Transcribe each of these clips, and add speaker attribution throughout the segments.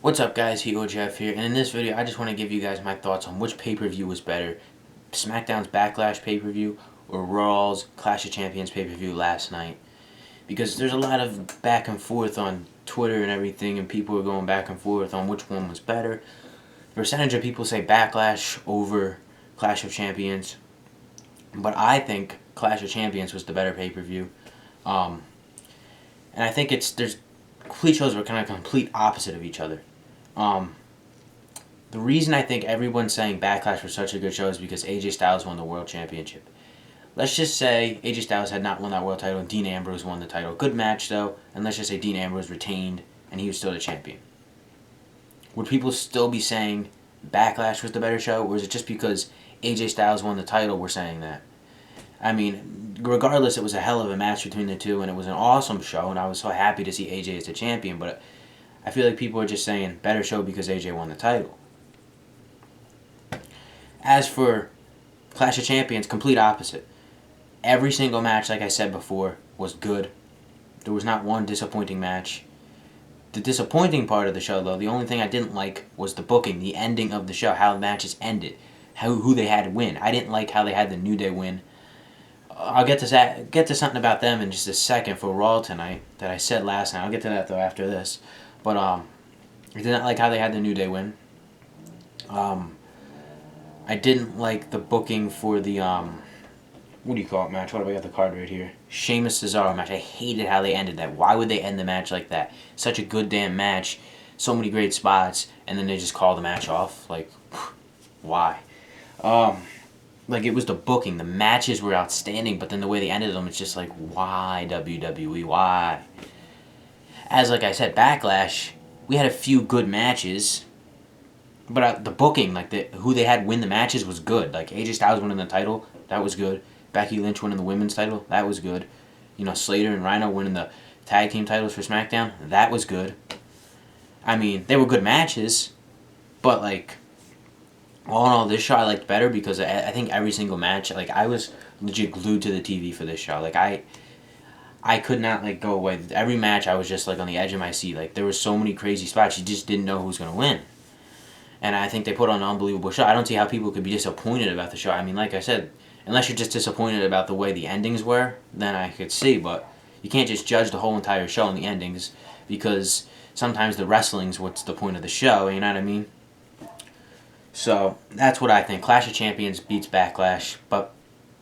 Speaker 1: What's up guys, Hero Jeff here, and in this video I just want to give you guys my thoughts on which pay-per-view was better, SmackDown's Backlash pay-per-view or Raw's Clash of Champions pay-per-view last night. Because there's a lot of back and forth on Twitter and everything, and people are going back and forth on which one was better. The percentage of people say Backlash over Clash of Champions, but I think Clash of Champions was the better pay-per-view. And I think there's complete shows are kind of complete opposite of each other. The reason I think everyone's saying Backlash was such a good show is because AJ Styles won the World Championship. Let's just say AJ Styles had not won that world title and Dean Ambrose won the title. Good match though, and let's just say Dean Ambrose retained and he was still the champion. Would people still be saying Backlash was the better show, or is it just because AJ Styles won the title we're saying that? I mean, regardless, it was a hell of a match between the two, and it was an awesome show, and I was so happy to see AJ as the champion, but I feel like people are just saying better show because AJ won the title. As for Clash of Champions, complete opposite. Every single match, like I said before, was good. There was not one disappointing match. The disappointing part of the show, though, the only thing I didn't like was the booking, the ending of the show, how the matches ended, who they had win. I didn't like how they had the New Day win. I'll get to something about them in just a second for Raw tonight that I said last night. I'll get to that though after this. But I did not like how they had the New Day win. I didn't like the booking for the what do you call it match? What do I got the card right here? Sheamus Cesaro match. I hated how they ended that. Why would they end the match like that? Such a good damn match, so many great spots, and then they just call the match off. Like, why? Like, it was the booking. The matches were outstanding, but then the way they ended them, it's just like, why WWE? Why? As like I said, Backlash, we had a few good matches, but the booking, like who they had win the matches was good. Like AJ Styles winning the title, that was good. Becky Lynch winning the women's title, that was good. You know, Slater and Rhino winning the tag team titles for SmackDown, that was good. I mean, they were good matches, but like, all in all, this show I liked better because I think every single match, like, I was legit glued to the TV for this show. Like, I could not, like, go away. Every match, I was just, like, on the edge of my seat. Like, there were so many crazy spots, you just didn't know who was going to win. And I think they put on an unbelievable show. I don't see how people could be disappointed about the show. I mean, like I said, unless you're just disappointed about the way the endings were, then I could see. But you can't just judge the whole entire show on the endings because sometimes the wrestling's what's the point of the show, you know what I mean? So, that's what I think. Clash of Champions beats Backlash, but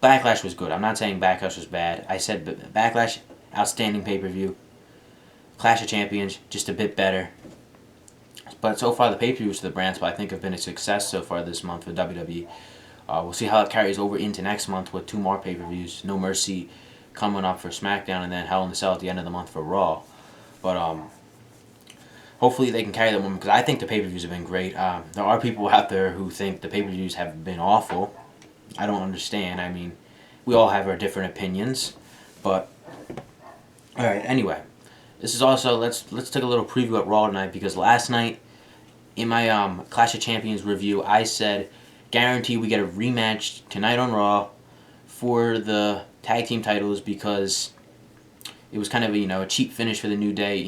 Speaker 1: Backlash was good. I'm not saying Backlash was bad. I said Backlash, outstanding pay-per-view. Clash of Champions, just a bit better. But so far, the pay-per-views for the brand split, I think, have been a success so far this month for WWE. We'll see how it carries over into next month with two more pay-per-views. No Mercy coming up for SmackDown, and then Hell in a Cell at the end of the month for Raw. But hopefully they can carry that one because I think the pay-per-views have been great. There are people out there who think the pay-per-views have been awful. I don't understand. I mean, we all have our different opinions. But, alright, anyway. This is also, let's take a little preview at Raw tonight because last night, in my Clash of Champions review, I said, guarantee we get a rematch tonight on Raw for the tag team titles because it was kind of a cheap finish for the New Day,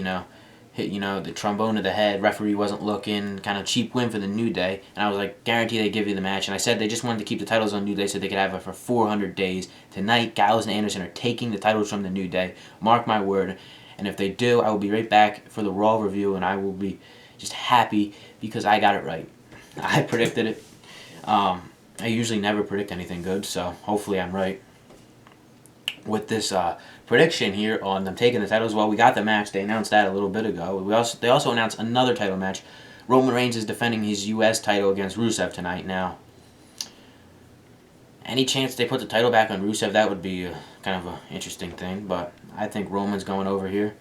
Speaker 1: hit the trombone to the head, referee wasn't looking, kind of cheap win for the New Day, and I was like, guarantee they give you the match, and I said they just wanted to keep the titles on New Day so they could have it for 400 days. Tonight, Gallows and Anderson are taking the titles from the New Day, mark my word, and if they do, I will be right back for the Raw review, and I will be just happy because I got it right. I predicted it. I usually never predict anything good, so hopefully I'm right. With this prediction here on them taking the titles, well, we got the match. They announced that a little bit ago. They also announced another title match. Roman Reigns is defending his U.S. title against Rusev tonight. Now, any chance they put the title back on Rusev, that would be kind of an interesting thing, but I think Roman's going over here.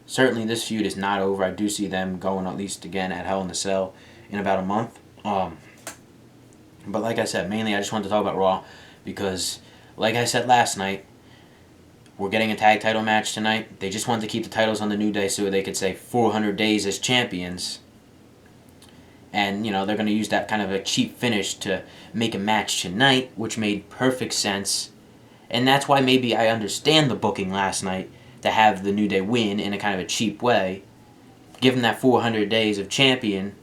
Speaker 1: Certainly this feud is not over. I do see them going at least again at Hell in a Cell in about a month. But like I said, mainly I just wanted to talk about Raw because, like I said last night, we're getting a tag title match tonight. They just wanted to keep the titles on the New Day so they could say 400 days as champions. And, they're going to use that kind of a cheap finish to make a match tonight, which made perfect sense. And that's why maybe I understand the booking last night to have the New Day win in a kind of a cheap way. give them that 400 days of champion,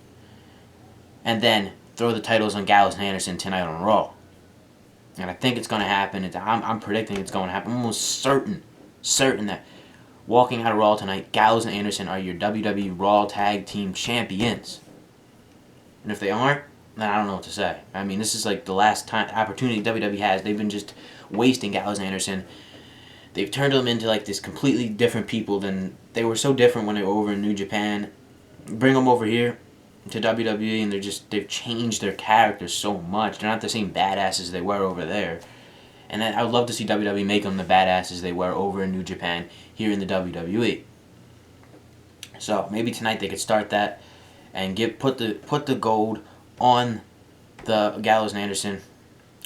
Speaker 1: and then throw the titles on Gallows and Anderson tonight on Raw. And I think it's going to happen. I'm predicting it's going to happen. I'm almost certain that walking out of Raw tonight, Gallows and Anderson are your WWE Raw Tag Team Champions. And if they aren't, then I don't know what to say. I mean, this is like the last time opportunity WWE has. They've been just wasting Gallows and Anderson. They've turned them into like this completely different people than they were. So different when they were over in New Japan. Bring them over here to WWE, and they've changed their characters so much. They're not the same badasses they were over there. And I would love to see WWE make them the badasses they were over in New Japan here in the WWE. So maybe tonight they could start that and put the gold on the Gallows and Anderson.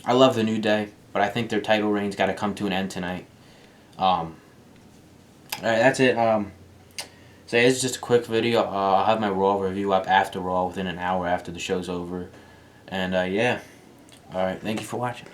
Speaker 1: I love the New Day, but I think their title reign's got to come to an end tonight. All right, that's it. So it's just a quick video. I'll have my Raw review up after Raw, within an hour after the show's over. And yeah. All right, thank you for watching.